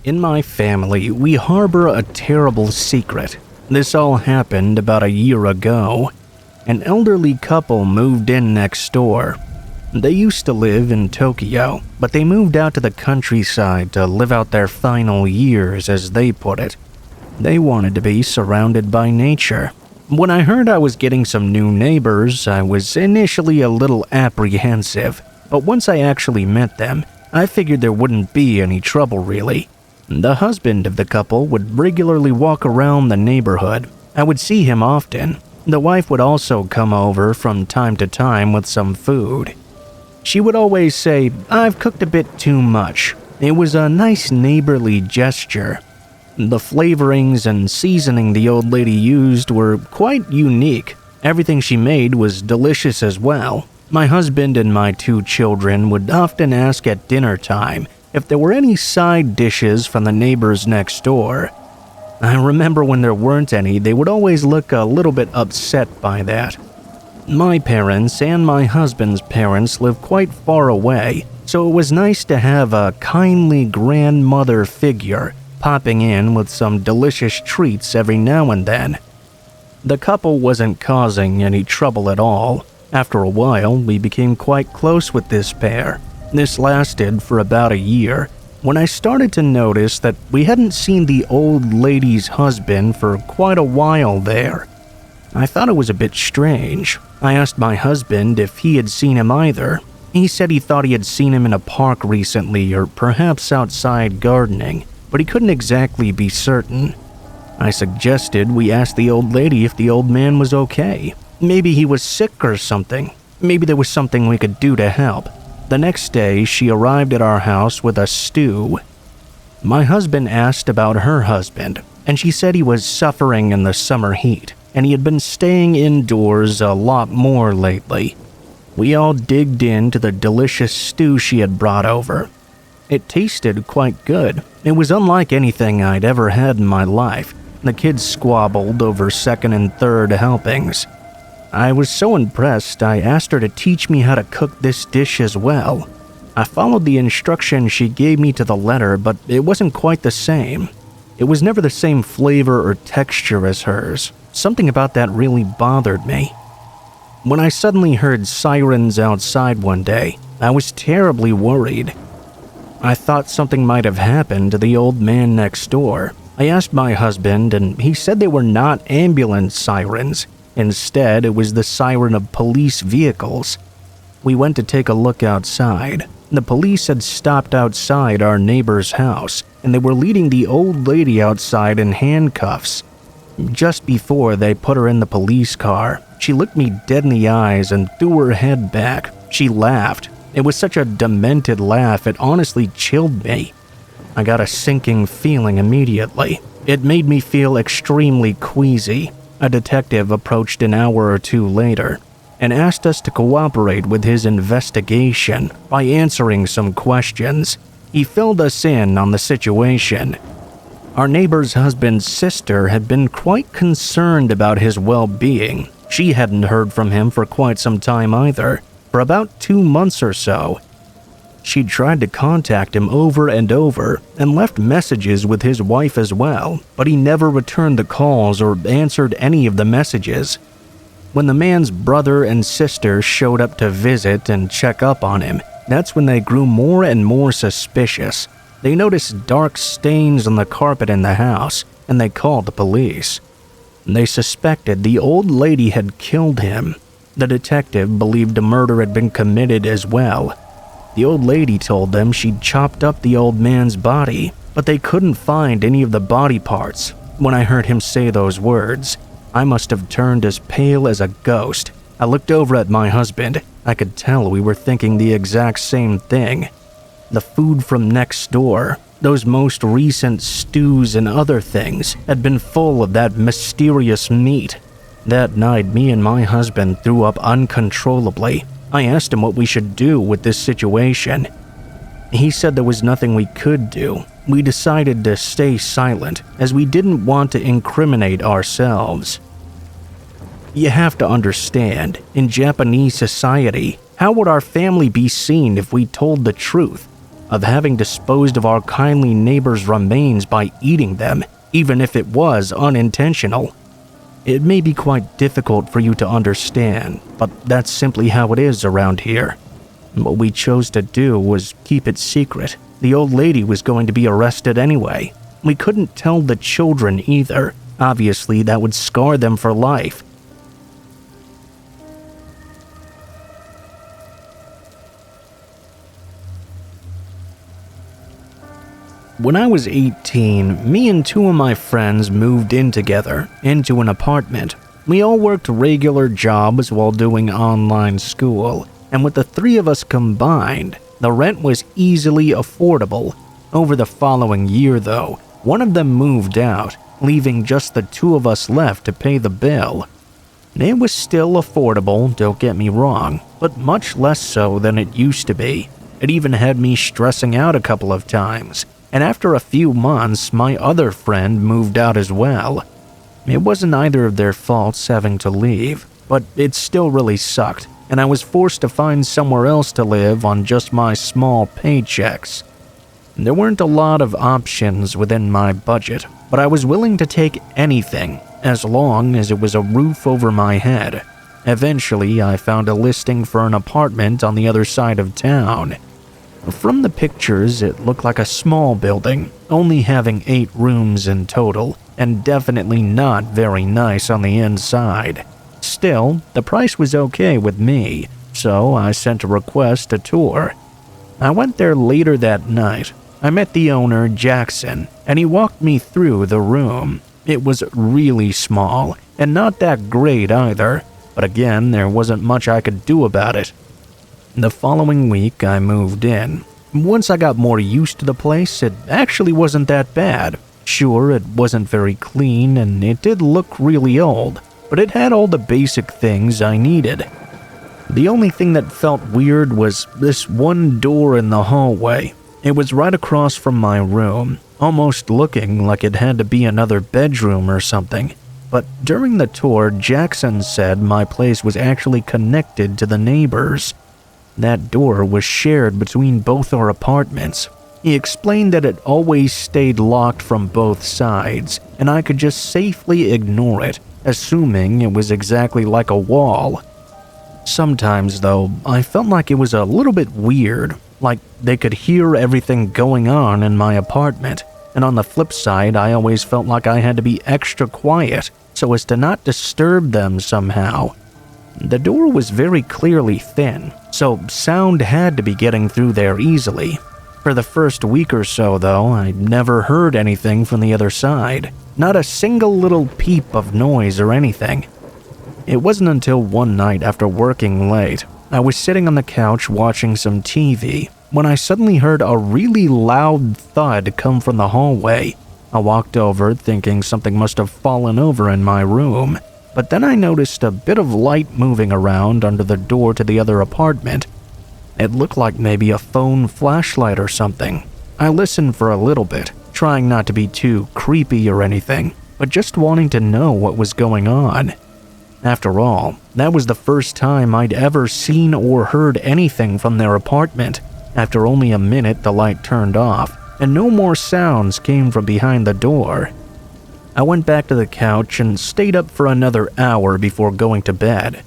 In my family, we harbor a terrible secret. This all happened about a year ago. An elderly couple moved in next door. They used to live in Tokyo, but they moved out to the countryside to live out their final years, as they put it. They wanted to be surrounded by nature. When I heard I was getting some new neighbors, I was initially a little apprehensive, but once I actually met them, I figured there wouldn't be any trouble really. The husband of the couple would regularly walk around the neighborhood. I would see him often. The wife would also come over from time to time with some food. She would always say, "I've cooked a bit too much." It was a nice neighborly gesture. The flavorings and seasoning the old lady used were quite unique. Everything she made was delicious as well. My husband and my 2 children would often ask at dinner time if there were any side dishes from the neighbors next door. I remember when there weren't any, they would always look a little bit upset by that. My parents and my husband's parents live quite far away, so it was nice to have a kindly grandmother figure popping in with some delicious treats every now and then. The couple wasn't causing any trouble at all. After a while, we became quite close with this pair. This lasted for about a year, when I started to notice that we hadn't seen the old lady's husband for quite a while there. I thought it was a bit strange. I asked my husband if he had seen him either. He said he thought he had seen him in a park recently or perhaps outside gardening, but he couldn't exactly be certain. I suggested we ask the old lady if the old man was okay. Maybe he was sick or something. Maybe there was something we could do to help. The next day, she arrived at our house with a stew. My husband asked about her husband, and she said he was suffering in the summer heat, and he had been staying indoors a lot more lately. We all digged into the delicious stew she had brought over. It tasted quite good. It was unlike anything I'd ever had in my life. The kids squabbled over second and third helpings. I was so impressed, I asked her to teach me how to cook this dish as well. I followed the instructions she gave me to the letter, but it wasn't quite the same. It was never the same flavor or texture as hers. Something about that really bothered me. When I suddenly heard sirens outside one day, I was terribly worried. I thought something might have happened to the old man next door. I asked my husband, and he said they were not ambulance sirens. Instead, it was the siren of police vehicles. We went to take a look outside. The police had stopped outside our neighbor's house, and they were leading the old lady outside in handcuffs. Just before they put her in the police car, she looked me dead in the eyes and threw her head back. She laughed. It was such a demented laugh, it honestly chilled me. I got a sinking feeling immediately. It made me feel extremely queasy. A detective approached an hour or two later and asked us to cooperate with his investigation by answering some questions. He filled us in on the situation. Our neighbor's husband's sister had been quite concerned about his well-being. She hadn't heard from him for quite some time either, for about 2 months or so. She'd tried to contact him over and over and left messages with his wife as well, but he never returned the calls or answered any of the messages. When the man's brother and sister showed up to visit and check up on him, that's when they grew more and more suspicious. They noticed dark stains on the carpet in the house, and they called the police. They suspected the old lady had killed him. The detective believed a murder had been committed as well. The old lady told them she'd chopped up the old man's body, but they couldn't find any of the body parts. When I heard him say those words, I must have turned as pale as a ghost. I looked over at my husband. I could tell we were thinking the exact same thing. The food from next door, those most recent stews and other things, had been full of that mysterious meat. That night, me and my husband threw up uncontrollably. I asked him what we should do with this situation. He said there was nothing we could do. We decided to stay silent, as we didn't want to incriminate ourselves. You have to understand, in Japanese society, how would our family be seen if we told the truth? of having disposed of our kindly neighbor's remains by eating them, even if it was unintentional. It may be quite difficult for you to understand, but that's simply how it is around here. What we chose to do was keep it secret. The old lady was going to be arrested anyway. We couldn't tell the children either. Obviously, that would scar them for life. When I was 18, me and two of my friends moved in together, into an apartment. We all worked regular jobs while doing online school, and with the three of us combined, the rent was easily affordable. Over the following year, though, one of them moved out, leaving just the two of us left to pay the bill. It was still affordable, don't get me wrong, but much less so than it used to be. It even had me stressing out a couple of times. And after a few months, my other friend moved out as well. It wasn't either of their faults having to leave, but it still really sucked, and I was forced to find somewhere else to live on just my small paychecks. There weren't a lot of options within my budget, but I was willing to take anything, as long as it was a roof over my head. Eventually, I found a listing for an apartment on the other side of town. From the pictures, it looked like a small building, only having 8 rooms in total, and definitely not very nice on the inside. Still, the price was okay with me, so I sent a request to tour. I went there later that night. I met the owner, Jackson, and he walked me through the room. It was really small, and not that great either, but again, there wasn't much I could do about it. The following week, I moved in. Once I got more used to the place, it actually wasn't that bad. Sure, it wasn't very clean, and it did look really old, but it had all the basic things I needed. The only thing that felt weird was this one door in the hallway. It was right across from my room, almost looking like it had to be another bedroom or something. But during the tour, Jackson said my place was actually connected to the neighbors. That door was shared between both our apartments. He explained that it always stayed locked from both sides, and I could just safely ignore it, assuming it was exactly like a wall. Sometimes, though, I felt like it was a little bit weird, like they could hear everything going on in my apartment, and on the flip side, I always felt like I had to be extra quiet so as to not disturb them somehow. The door was very clearly thin, so sound had to be getting through there easily. For the first week or so, though, I never heard anything from the other side. Not a single little peep of noise or anything. It wasn't until one night after working late, I was sitting on the couch watching some TV, when I suddenly heard a really loud thud come from the hallway. I walked over thinking something must have fallen over in my room. But then I noticed a bit of light moving around under the door to the other apartment. It looked like maybe a phone flashlight or something. I listened for a little bit, trying not to be too creepy or anything, but just wanting to know what was going on. After all, that was the first time I'd ever seen or heard anything from their apartment. After only a minute, the light turned off, and no more sounds came from behind the door. I went back to the couch and stayed up for another hour before going to bed.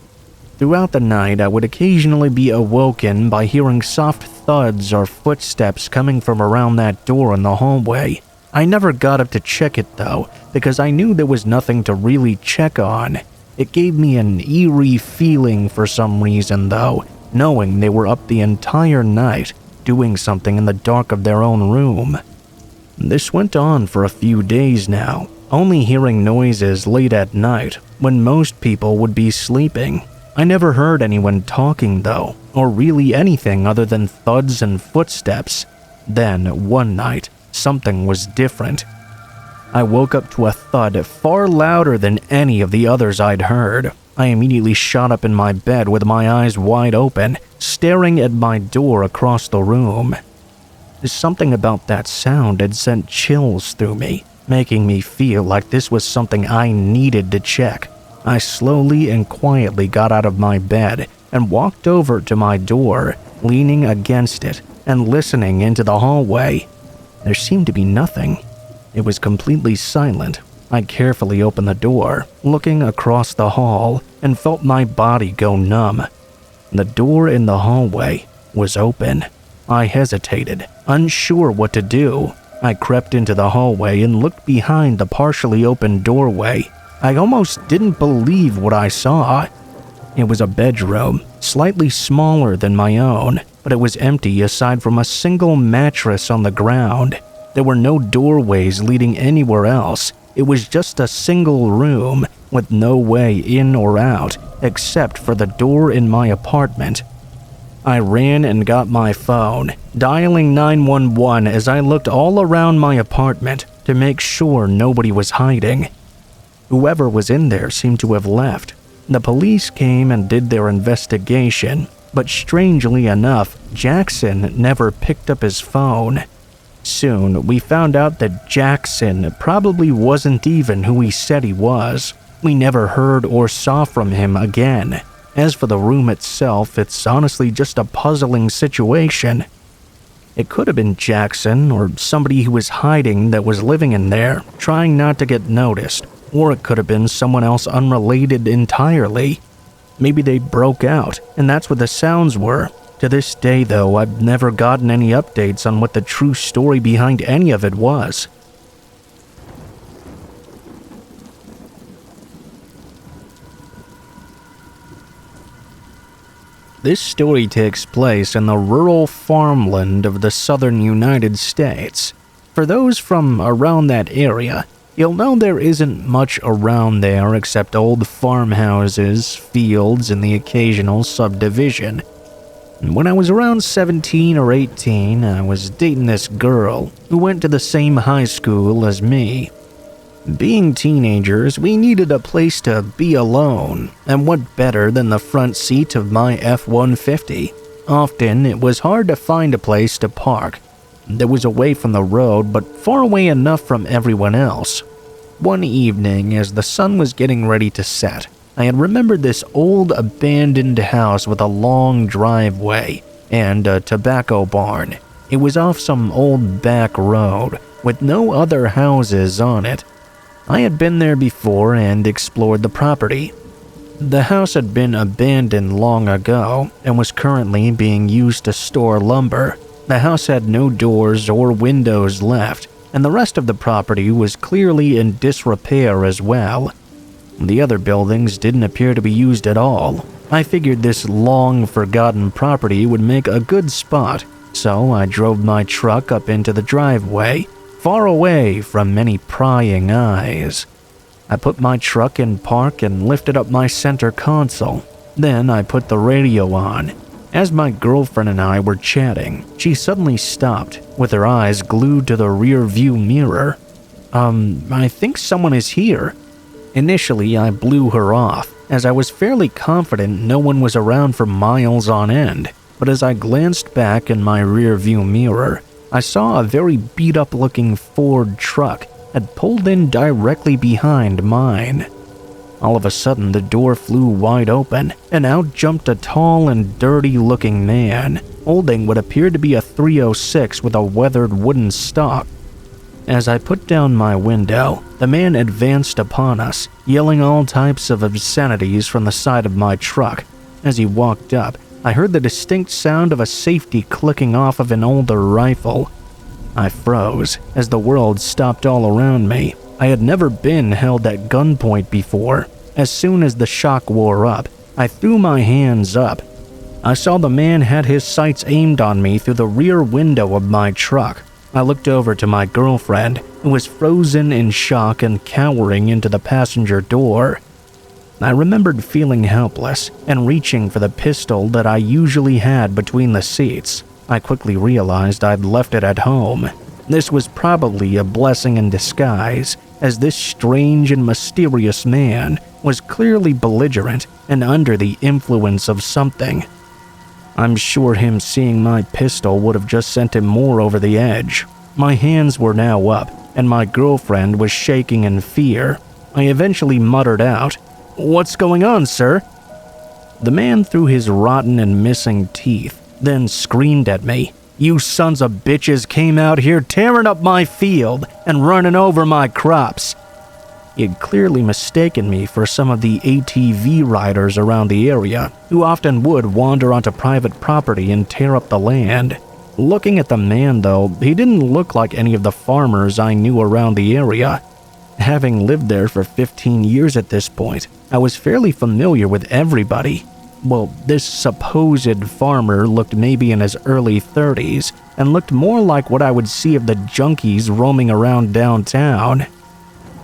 Throughout the night, I would occasionally be awoken by hearing soft thuds or footsteps coming from around that door in the hallway. I never got up to check it though, because I knew there was nothing to really check on. It gave me an eerie feeling for some reason though, knowing they were up the entire night, doing something in the dark of their own room. This went on for a few days now, only hearing noises late at night when most people would be sleeping. I never heard anyone talking though, or really anything other than thuds and footsteps. Then, one night, something was different. I woke up to a thud far louder than any of the others I'd heard. I immediately shot up in my bed with my eyes wide open, staring at my door across the room. Something about that sound had sent chills through me, making me feel like this was something I needed to check. I slowly and quietly got out of my bed and walked over to my door, leaning against it, and listening into the hallway. There seemed to be nothing. It was completely silent. I carefully opened the door, looking across the hall, and felt my body go numb. The door in the hallway was open. I hesitated, unsure what to do. I crept into the hallway and looked behind the partially open doorway. I almost didn't believe what I saw. It was a bedroom, slightly smaller than my own, but it was empty aside from a single mattress on the ground. There were no doorways leading anywhere else. It was just a single room with no way in or out except for the door in my apartment. I ran and got my phone, dialing 911 as I looked all around my apartment to make sure nobody was hiding. Whoever was in there seemed to have left. The police came and did their investigation, but strangely enough, Jackson never picked up his phone. Soon, we found out that Jackson probably wasn't even who he said he was. We never heard or saw from him again. As for the room itself, it's honestly just a puzzling situation. It could have been Jackson or somebody who was hiding that was living in there, trying not to get noticed, or it could have been someone else unrelated entirely. Maybe they broke out, and that's what the sounds were. To this day, though, I've never gotten any updates on what the true story behind any of it was. This story takes place in the rural farmland of the southern United States. For those from around that area, you'll know there isn't much around there except old farmhouses, fields, and the occasional subdivision. When I was around 17 or 18, I was dating this girl who went to the same high school as me. Being teenagers, we needed a place to be alone, and what better than the front seat of my F-150? Often, it was hard to find a place to park. That was away from the road, but far away enough from everyone else. One evening, as the sun was getting ready to set, I had remembered this old abandoned house with a long driveway and a tobacco barn. It was off some old back road with no other houses on it. I had been there before and explored the property. The house had been abandoned long ago and was currently being used to store lumber. The house had no doors or windows left, and the rest of the property was clearly in disrepair as well. The other buildings didn't appear to be used at all. I figured this long-forgotten property would make a good spot, so I drove my truck up into the driveway, far away from many prying eyes. I put my truck in park and lifted up my center console. Then I put the radio on. As my girlfriend and I were chatting, she suddenly stopped, with her eyes glued to the rear view mirror. I think someone is here." Initially, I blew her off, as I was fairly confident no one was around for miles on end, but as I glanced back in my rear view mirror, I saw a very beat-up looking Ford truck had pulled in directly behind mine. All of a sudden, the door flew wide open, and out jumped a tall and dirty-looking man, holding what appeared to be a .306 with a weathered wooden stock. As I put down my window, the man advanced upon us, yelling all types of obscenities from the side of my truck. As he walked up, I heard the distinct sound of a safety clicking off of an older rifle. I froze as the world stopped all around me. I had never been held at gunpoint before. As soon as the shock wore up, I threw my hands up. I saw the man had his sights aimed on me through the rear window of my truck. I looked over to my girlfriend, who was frozen in shock and cowering into the passenger door. I remembered feeling helpless and reaching for the pistol that I usually had between the seats. I quickly realized I'd left it at home. This was probably a blessing in disguise, as this strange and mysterious man was clearly belligerent and under the influence of something. I'm sure him seeing my pistol would have just sent him more over the edge. My hands were now up, and my girlfriend was shaking in fear. I eventually muttered out, "What's going on, sir?" The man threw his rotten and missing teeth, then screamed at me. You sons of bitches came out here tearing up my field and running over my crops." He had clearly mistaken me for some of the ATV riders around the area, who often would wander onto private property and tear up the land. Looking at the man, though, he didn't look like any of the farmers I knew around the area. Having lived there for 15 years at this point, I was fairly familiar with everybody. Well, this supposed farmer looked maybe in his early 30s and looked more like what I would see of the junkies roaming around downtown.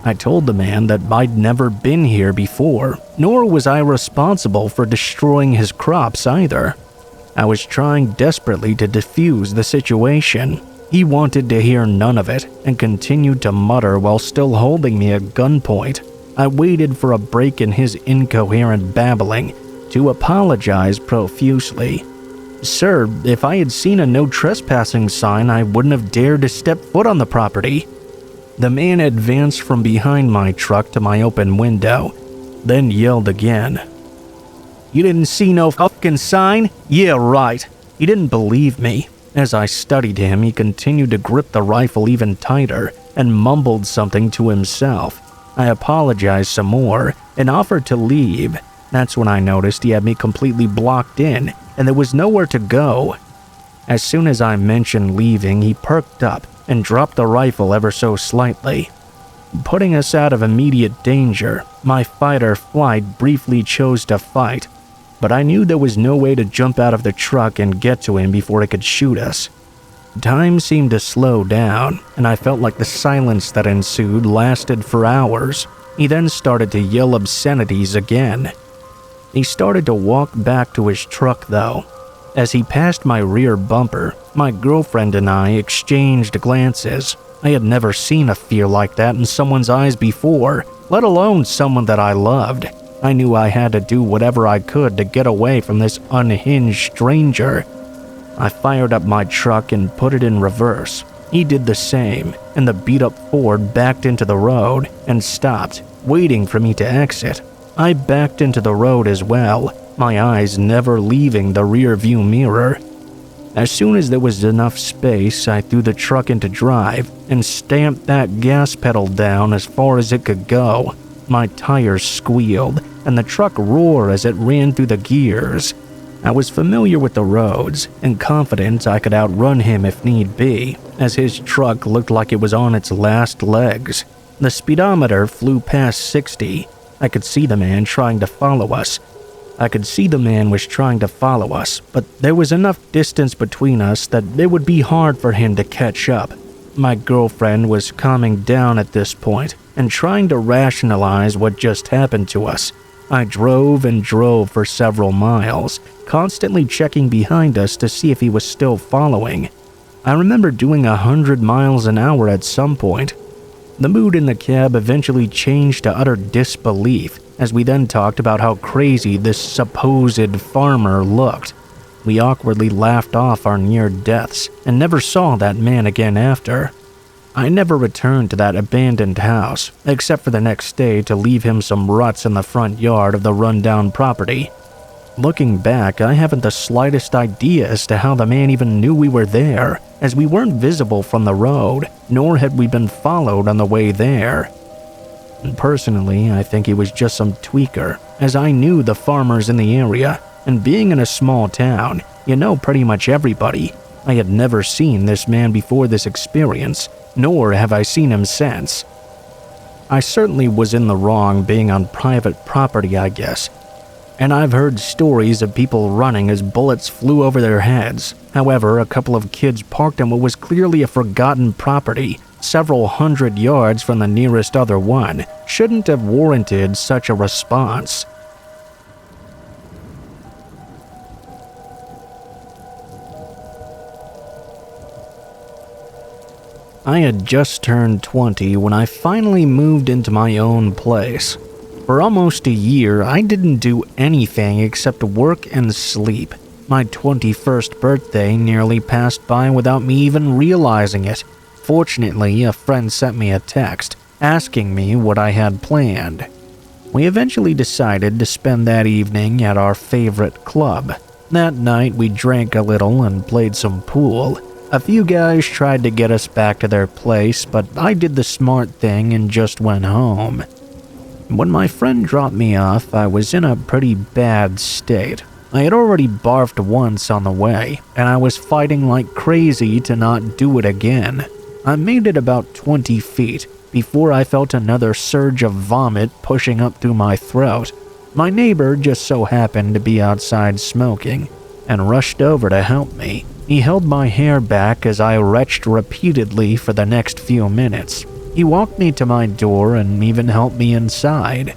I told the man that I'd never been here before, nor was I responsible for destroying his crops either. I was trying desperately to defuse the situation. He wanted to hear none of it and continued to mutter while still holding me at gunpoint. I waited for a break in his incoherent babbling to apologize profusely. "Sir, if I had seen a no trespassing sign, I wouldn't have dared to step foot on the property." The man advanced from behind my truck to my open window, then yelled again. "You didn't see no fucking sign? Yeah, right." He didn't believe me. As I studied him, he continued to grip the rifle even tighter and mumbled something to himself. I apologized some more and offered to leave. That's when I noticed he had me completely blocked in and there was nowhere to go. As soon as I mentioned leaving, he perked up and dropped the rifle ever so slightly. Putting us out of immediate danger, my fight or flight briefly chose to fight, but I knew there was no way to jump out of the truck and get to him before he could shoot us. Time seemed to slow down, and I felt like the silence that ensued lasted for hours. He then started to yell obscenities again. He started to walk back to his truck, though. As he passed my rear bumper, my girlfriend and I exchanged glances. I had never seen a fear like that in someone's eyes before, let alone someone that I loved. I knew I had to do whatever I could to get away from this unhinged stranger. I fired up my truck and put it in reverse. He did the same, and the beat-up Ford backed into the road and stopped, waiting for me to exit. I backed into the road as well, my eyes never leaving the rear-view mirror. As soon as there was enough space, I threw the truck into drive and stamped that gas pedal down as far as it could go. My tires squealed, and the truck roared as it ran through the gears. I was familiar with the roads and confident I could outrun him if need be, as his truck looked like it was on its last legs. The speedometer flew past 60. I could see the man trying to follow us. But there was enough distance between us that it would be hard for him to catch up. My girlfriend was calming down at this point and trying to rationalize what just happened to us. I drove and drove for several miles, constantly checking behind us to see if he was still following. I remember doing 100 miles an hour at some point. The mood in the cab eventually changed to utter disbelief as we then talked about how crazy this supposed farmer looked. We awkwardly laughed off our near deaths and never saw that man again after. I never returned to that abandoned house, except for the next day to leave him some ruts in the front yard of the rundown property. Looking back, I haven't the slightest idea as to how the man even knew we were there, as we weren't visible from the road, nor had we been followed on the way there. Personally, I think he was just some tweaker, as I knew the farmers in the area, and being in a small town, you know pretty much everybody. I had never seen this man before this experience, nor have I seen him since. I certainly was in the wrong being on private property, I guess. And I've heard stories of people running as bullets flew over their heads. However, a couple of kids parked on what was clearly a forgotten property, several hundred yards from the nearest other one, shouldn't have warranted such a response. I had just turned 20 when I finally moved into my own place. For almost a year, I didn't do anything except work and sleep. My 21st birthday nearly passed by without me even realizing it. Fortunately, a friend sent me a text asking me what I had planned. We eventually decided to spend that evening at our favorite club. That night, we drank a little and played some pool. A few guys tried to get us back to their place, but I did the smart thing and just went home. When my friend dropped me off, I was in a pretty bad state. I had already barfed once on the way, and I was fighting like crazy to not do it again. I made it about 20 feet before I felt another surge of vomit pushing up through my throat. My neighbor just so happened to be outside smoking and rushed over to help me. He held my hair back as I retched repeatedly for the next few minutes. He walked me to my door and even helped me inside.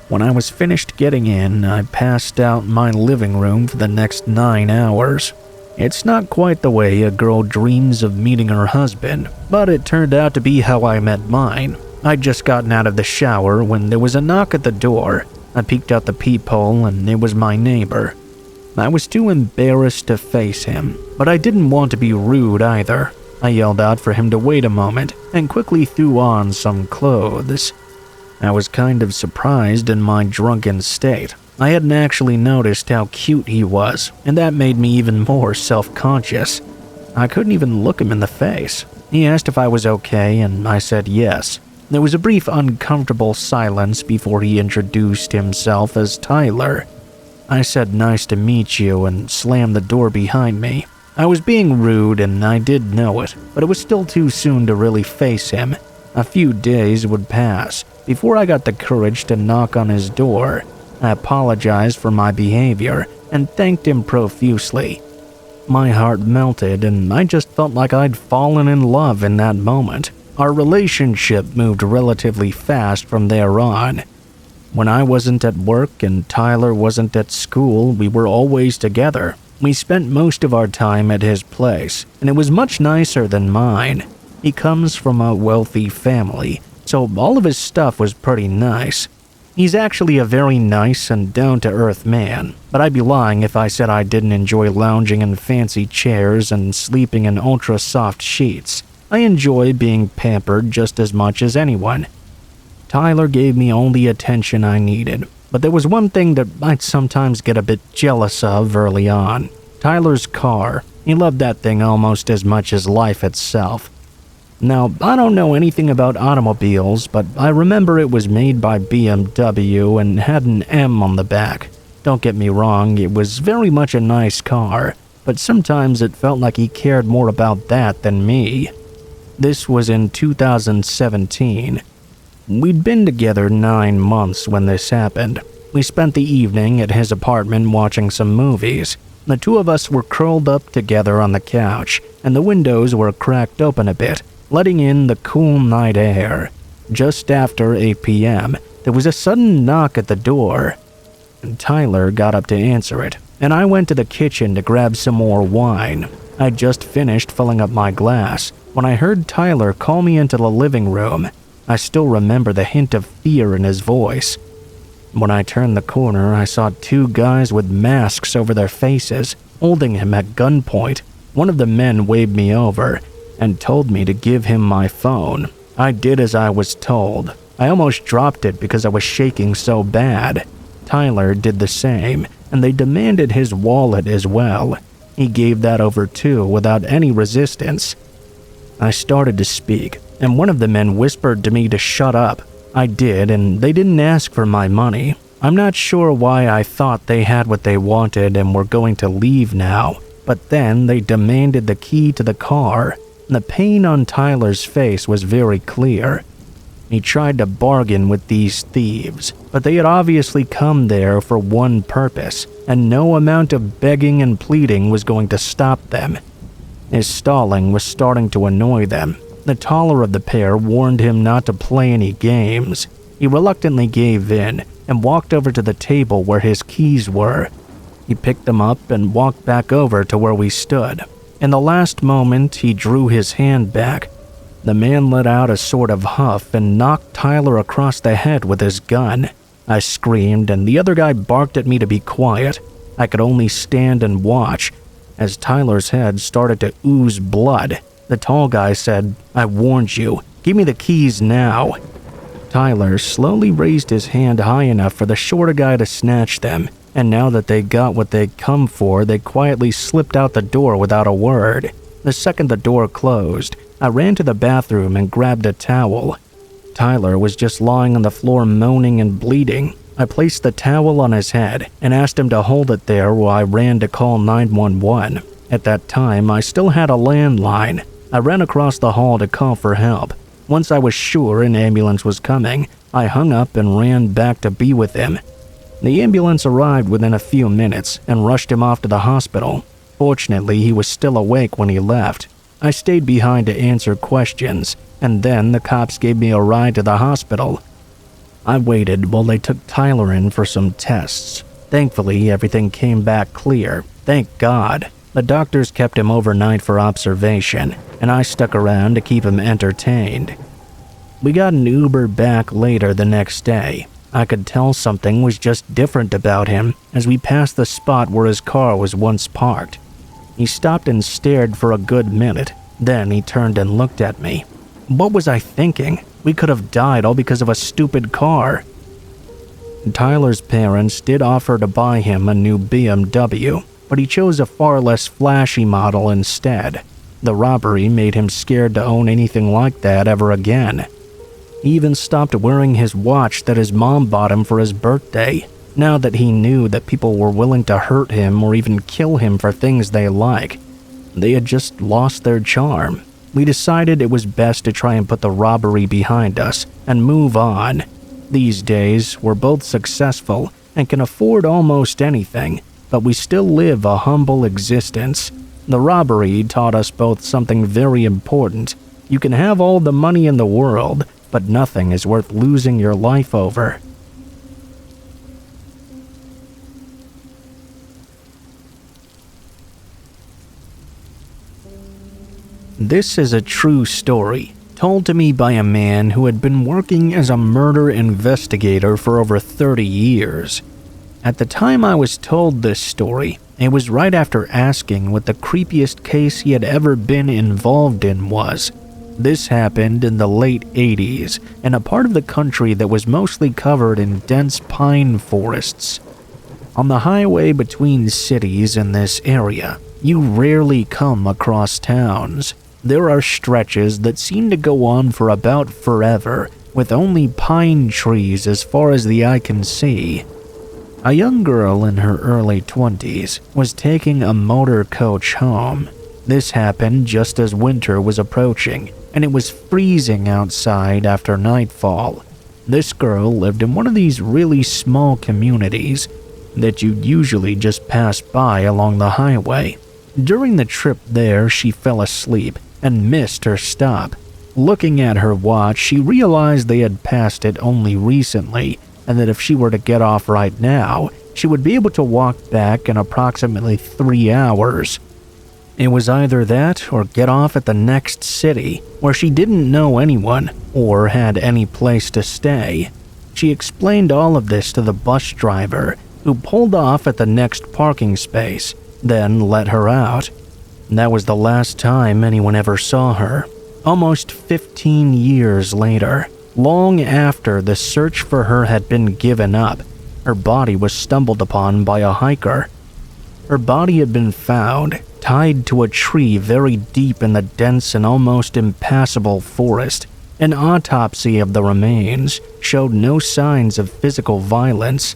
When I was finished getting in, I passed out in my living room for the next 9 hours. It's not quite the way a girl dreams of meeting her husband, but it turned out to be how I met mine. I'd just gotten out of the shower when there was a knock at the door. I peeked out the peephole and it was my neighbor. I was too embarrassed to face him, but I didn't want to be rude either. I yelled out for him to wait a moment and quickly threw on some clothes. I was kind of surprised in my drunken state. I hadn't actually noticed how cute he was, and that made me even more self-conscious. I couldn't even look him in the face. He asked if I was okay, and I said yes. There was a brief uncomfortable silence before he introduced himself as Tyler. I said nice to meet you and slammed the door behind me. I was being rude and I did know it, but it was still too soon to really face him. A few days would pass before I got the courage to knock on his door. I apologized for my behavior and thanked him profusely. My heart melted and I just felt like I'd fallen in love in that moment. Our relationship moved relatively fast from there on. When I wasn't at work and Tyler wasn't at school, we were always together. We spent most of our time at his place, and it was much nicer than mine. He comes from a wealthy family, so all of his stuff was pretty nice. He's actually a very nice and down-to-earth man, but I'd be lying if I said I didn't enjoy lounging in fancy chairs and sleeping in ultra-soft sheets. I enjoy being pampered just as much as anyone. Tyler gave me all the attention I needed, but there was one thing that I'd sometimes get a bit jealous of early on. Tyler's car. He loved that thing almost as much as life itself. Now, I don't know anything about automobiles, but I remember it was made by BMW and had an M on the back. Don't get me wrong, it was very much a nice car, but sometimes it felt like he cared more about that than me. This was in 2017. We'd been together 9 months when this happened. We spent the evening at his apartment watching some movies. The two of us were curled up together on the couch, and the windows were cracked open a bit, letting in the cool night air. Just after 8 p.m., there was a sudden knock at the door. Tyler got up to answer it, and I went to the kitchen to grab some more wine. I'd just finished filling up my glass when I heard Tyler call me into the living room. I still remember the hint of fear in his voice. When I turned the corner, I saw 2 guys with masks over their faces, holding him at gunpoint. One of the men waved me over and told me to give him my phone. I did as I was told. I almost dropped it because I was shaking so bad. Tyler did the same, and they demanded his wallet as well. He gave that over too without any resistance. I started to speak, and one of the men whispered to me to shut up. I did, and they didn't ask for my money. I'm not sure why I thought they had what they wanted and were going to leave now, but then they demanded the key to the car. The pain on Tyler's face was very clear. He tried to bargain with these thieves, but they had obviously come there for one purpose, and no amount of begging and pleading was going to stop them. His stalling was starting to annoy them. The taller of the pair warned him not to play any games. He reluctantly gave in and walked over to the table where his keys were. He picked them up and walked back over to where we stood. In the last moment, he drew his hand back. The man let out a sort of huff and knocked Tyler across the head with his gun. I screamed, and the other guy barked at me to be quiet. I could only stand and watch as Tyler's head started to ooze blood. The tall guy said, "I warned you. Give me the keys now." Tyler slowly raised his hand high enough for the shorter guy to snatch them. and now that they got what they'd come for, they quietly slipped out the door without a word. The second the door closed, I ran to the bathroom and grabbed a towel. Tyler was just lying on the floor moaning and bleeding. I placed the towel on his head and asked him to hold it there while I ran to call 911. At that time, I still had a landline. I ran across the hall to call for help. Once I was sure an ambulance was coming, I hung up and ran back to be with him. The ambulance arrived within a few minutes and rushed him off to the hospital. Fortunately, he was still awake when he left. I stayed behind to answer questions, and then the cops gave me a ride to the hospital. I waited while they took Tyler in for some tests. Thankfully, everything came back clear. Thank God. The doctors kept him overnight for observation, and I stuck around to keep him entertained. We got an Uber back later the next day. I could tell something was just different about him as we passed the spot where his car was once parked. He stopped and stared for a good minute. Then he turned and looked at me. What was I thinking? We could have died all because of a stupid car. Tyler's parents did offer to buy him a new BMW, but he chose a far less flashy model instead. The robbery made him scared to own anything like that ever again. He even stopped wearing his watch that his mom bought him for his birthday, now that he knew that people were willing to hurt him or even kill him for things they like. They had just lost their charm. We decided it was best to try and put the robbery behind us and move on. These days, we're both successful and can afford almost anything, but we still live a humble existence. The robbery taught us both something very important. You can have all the money in the world, but nothing is worth losing your life over. This is a true story, told to me by a man who had been working as a murder investigator for over 30 years. At the time I was told this story, it was right after asking what the creepiest case he had ever been involved in was. This happened in the late 80s, in a part of the country that was mostly covered in dense pine forests. On the highway between cities in this area, you rarely come across towns. There are stretches that seem to go on for about forever, with only pine trees as far as the eye can see. A young girl in her early 20s was taking a motor coach home. This happened just as winter was approaching, and it was freezing outside after nightfall. This girl lived in one of these really small communities that you'd usually just pass by along the highway. During the trip there, she fell asleep and missed her stop. Looking at her watch, she realized they had passed it only recently, and that if she were to get off right now, she would be able to walk back in approximately 3 hours. It was either that or get off at the next city, where she didn't know anyone or had any place to stay. She explained all of this to the bus driver, who pulled off at the next parking space, then let her out. That was the last time anyone ever saw her. Almost 15 years later, long after the search for her had been given up, her body was stumbled upon by a hiker. Her body had been found, tied to a tree very deep in the dense and almost impassable forest. An autopsy of the remains showed no signs of physical violence.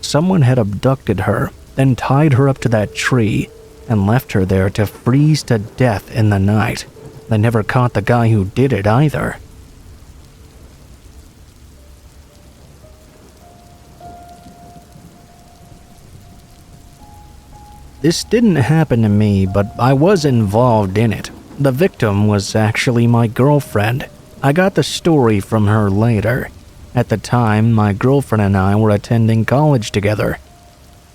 Someone had abducted her, then tied her up to that tree, and left her there to freeze to death in the night. They never caught the guy who did it either. This didn't happen to me, but I was involved in it. The victim was actually my girlfriend. I got the story from her later. At the time, my girlfriend and I were attending college together.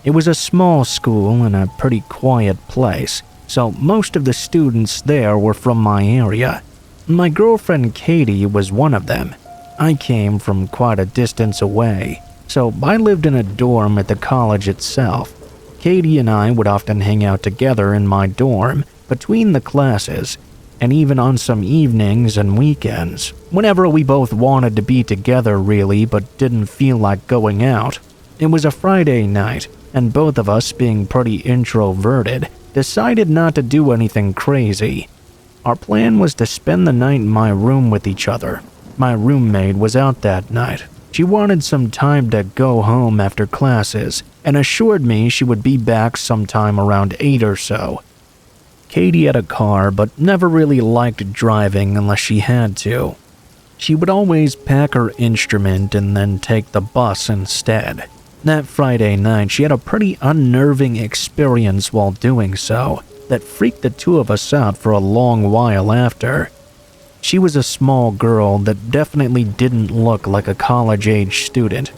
It was a small school in a pretty quiet place, so most of the students there were from my area. My girlfriend Katie was one of them. I came from quite a distance away, so I lived in a dorm at the college itself. Katie and I would often hang out together in my dorm between the classes, and even on some evenings and weekends, whenever we both wanted to be together really but didn't feel like going out. It was a Friday night, and both of us, being pretty introverted, decided not to do anything crazy. Our plan was to spend the night in my room with each other. My roommate was out that night. She wanted some time to go home after classes and assured me she would be back sometime around 8 or so. Katie had a car but never really liked driving unless she had to. She would always pack her instrument and then take the bus instead. That Friday night, she had a pretty unnerving experience while doing so that freaked the two of us out for a long while after. She was a small girl that definitely didn't look like a college-age student.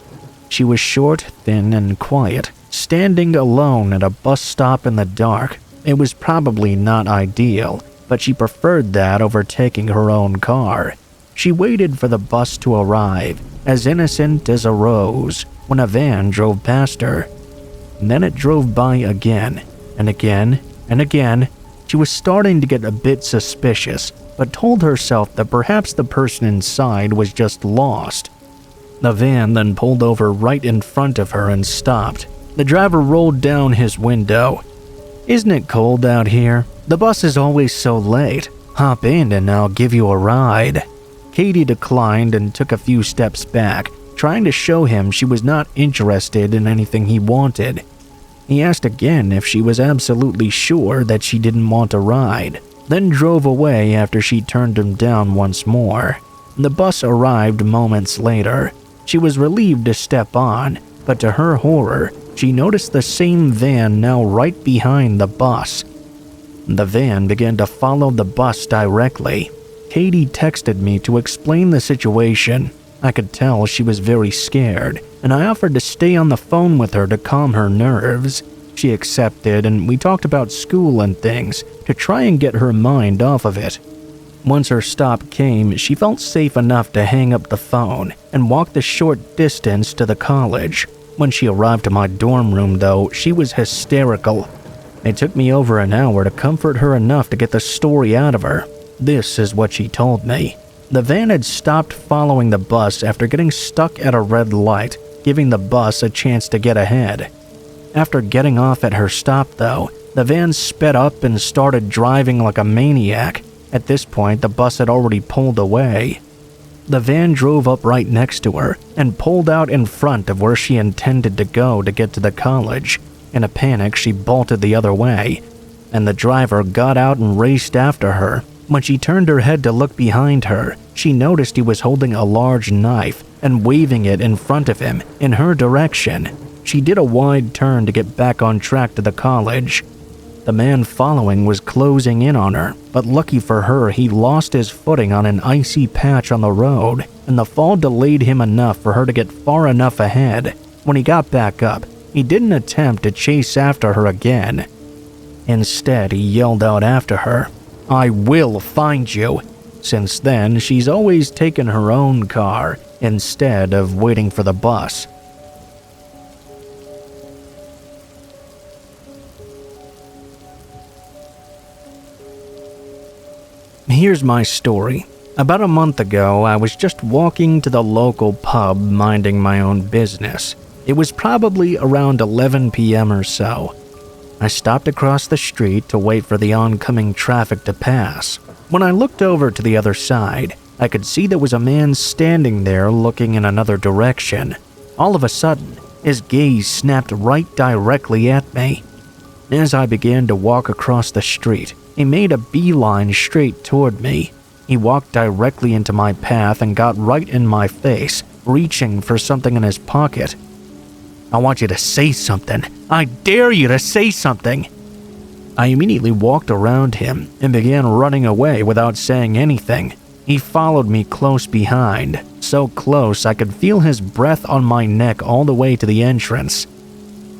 She was short, thin, and quiet, standing alone at a bus stop in the dark. It was probably not ideal, but she preferred that over taking her own car. She waited for the bus to arrive, as innocent as a rose, when a van drove past her. And then it drove by again, and again, and again. She was starting to get a bit suspicious, but told herself that perhaps the person inside was just lost. The van then pulled over right in front of her and stopped. The driver rolled down his window. "Isn't it cold out here? The bus is always so late. Hop in and I'll give you a ride." Katie declined and took a few steps back, trying to show him she was not interested in anything he wanted. He asked again if she was absolutely sure that she didn't want a ride, then drove away after she turned him down once more. The bus arrived moments later. She was relieved to step on, but to her horror, she noticed the same van now right behind the bus. The van began to follow the bus directly. Katie texted me to explain the situation. I could tell she was very scared, and I offered to stay on the phone with her to calm her nerves. She accepted, and we talked about school and things to try and get her mind off of it. Once her stop came, she felt safe enough to hang up the phone and walk the short distance to the college. When she arrived to my dorm room, though, she was hysterical. It took me over an hour to comfort her enough to get the story out of her. This is what she told me. The van had stopped following the bus after getting stuck at a red light, giving the bus a chance to get ahead. After getting off at her stop, though, the van sped up and started driving like a maniac. At this point, the bus had already pulled away. The van drove up right next to her and pulled out in front of where she intended to go to get to the college. In a panic, she bolted the other way, and the driver got out and raced after her. When she turned her head to look behind her, she noticed he was holding a large knife and waving it in front of him in her direction. She did a wide turn to get back on track to the college. The man following was closing in on her, but lucky for her, he lost his footing on an icy patch on the road, and the fall delayed him enough for her to get far enough ahead. When he got back up, he didn't attempt to chase after her again. Instead, he yelled out after her, "I will find you." Since then, she's always taken her own car instead of waiting for the bus. Here's my story. About a month ago, I was just walking to the local pub minding my own business. It was probably around 11 p.m. or so. I stopped across the street to wait for the oncoming traffic to pass. When I looked over to the other side, I could see there was a man standing there looking in another direction. All of a sudden, his gaze snapped right directly at me. As I began to walk across the street, he made a beeline straight toward me. He walked directly into my path and got right in my face, reaching for something in his pocket. "I want you to say something. I dare you to say something." I immediately walked around him and began running away without saying anything. He followed me close behind, so close I could feel his breath on my neck all the way to the entrance.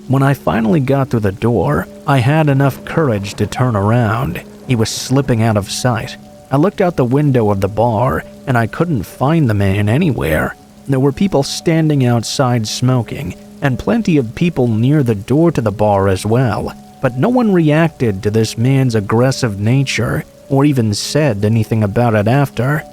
When I finally got through the door, I had enough courage to turn around. He was slipping out of sight. I looked out the window of the bar, and I couldn't find the man anywhere. There were people standing outside smoking, and plenty of people near the door to the bar as well, but no one reacted to this man's aggressive nature or even said anything about it after.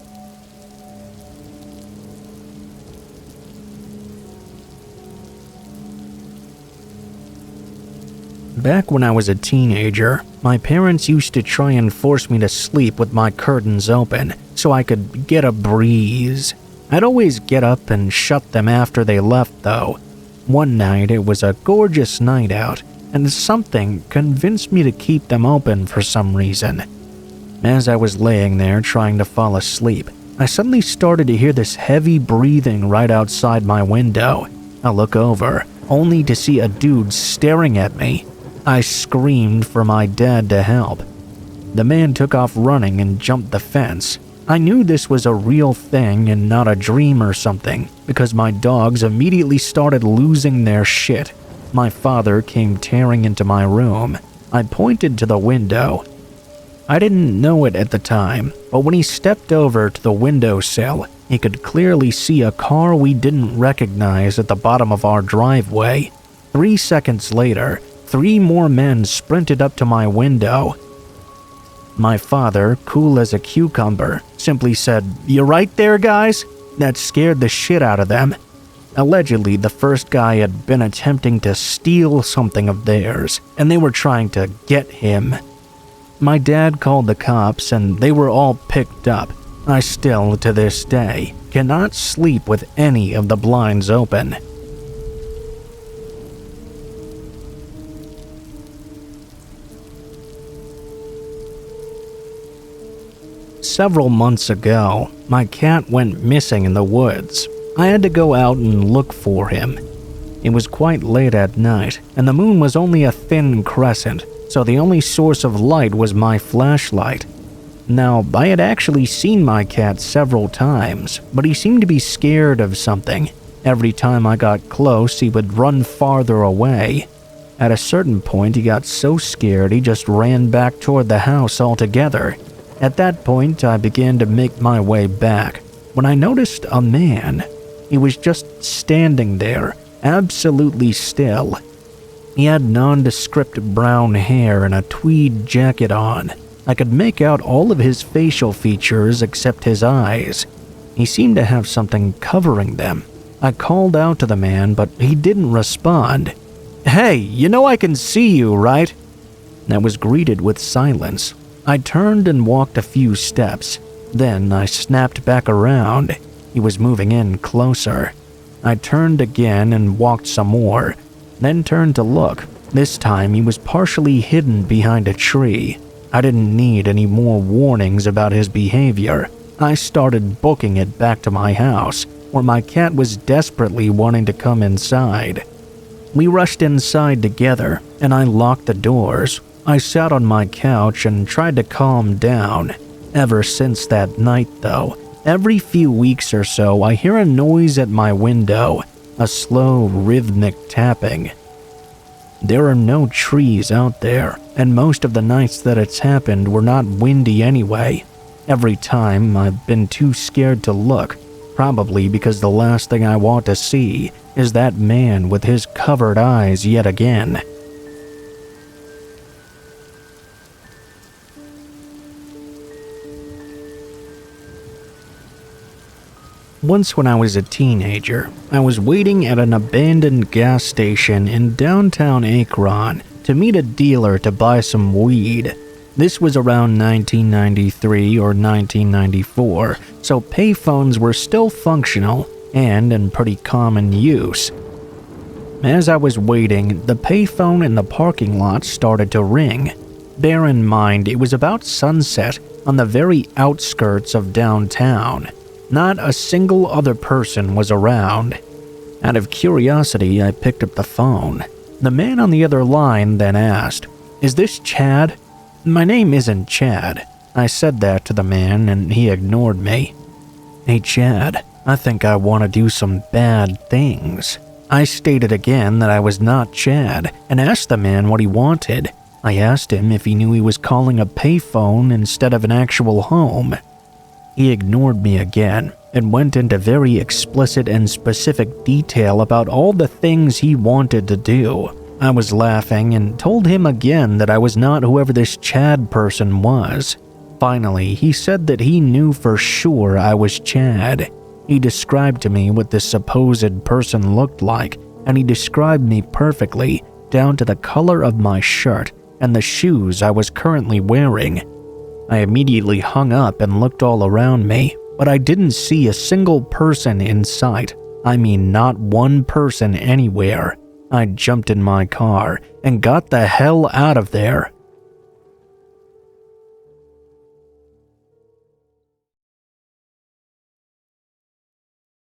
Back when I was a teenager, my parents used to try and force me to sleep with my curtains open so I could get a breeze. I'd always get up and shut them after they left though. One night it was a gorgeous night out, and something convinced me to keep them open for some reason. As I was laying there trying to fall asleep, I suddenly started to hear this heavy breathing right outside my window. I look over, only to see a dude staring at me. I screamed for my dad to help. The man took off running and jumped the fence. I knew this was a real thing and not a dream or something, because my dogs immediately started losing their shit. My father came tearing into my room. I pointed to the window. I didn't know it at the time, but when he stepped over to the windowsill, he could clearly see a car we didn't recognize at the bottom of our driveway. 3 seconds later, 3 more men sprinted up to my window. My father, cool as a cucumber, simply said, "You right there, guys?" That scared the shit out of them. Allegedly, the first guy had been attempting to steal something of theirs, and they were trying to get him. My dad called the cops, and they were all picked up. I still, to this day, cannot sleep with any of the blinds open. Several months ago, my cat went missing in the woods. I had to go out and look for him. It was quite late at night, and the moon was only a thin crescent, so the only source of light was my flashlight. Now, I had actually seen my cat several times, but he seemed to be scared of something. Every time I got close, he would run farther away. At a certain point, he got so scared he just ran back toward the house altogether. At that point, I began to make my way back, when I noticed a man. He was just standing there, absolutely still. He had nondescript brown hair and a tweed jacket on. I could make out all of his facial features except his eyes. He seemed to have something covering them. I called out to the man, but he didn't respond. "Hey, you know I can see you, right?" I was greeted with silence. I turned and walked a few steps. Then I snapped back around. He was moving in closer. I turned again and walked some more, then turned to look. This time he was partially hidden behind a tree. I didn't need any more warnings about his behavior. I started booking it back to my house, where my cat was desperately wanting to come inside. We rushed inside together, and I locked the doors. I sat on my couch and tried to calm down. Ever since that night, though, every few weeks or so I hear a noise at my window, a slow, rhythmic tapping. There are no trees out there, and most of the nights that it's happened were not windy anyway. Every time I've been too scared to look, probably because the last thing I want to see is that man with his covered eyes yet again. Once when I was a teenager, I was waiting at an abandoned gas station in downtown Akron to meet a dealer to buy some weed. This was around 1993 or 1994, so payphones were still functional and in pretty common use. As I was waiting, the payphone in the parking lot started to ring. Bear in mind, it was about sunset on the very outskirts of downtown. Not a single other person was around. Out of curiosity, I picked up the phone. The man on the other line then asked, "Is this Chad?" "My name isn't Chad." I said that to the man and he ignored me. "Hey Chad, I think I want to do some bad things." I stated again that I was not Chad and asked the man what he wanted. I asked him if he knew he was calling a payphone instead of an actual home. He ignored me again and went into very explicit and specific detail about all the things he wanted to do. I was laughing and told him again that I was not whoever this Chad person was. Finally, he said that he knew for sure I was Chad. He described to me what this supposed person looked like, and he described me perfectly. down to the color of my shirt and the shoes I was currently wearing. I immediately hung up and looked all around me, but I didn't see a single person in sight. I mean, not one person anywhere. I jumped in my car and got the hell out of there.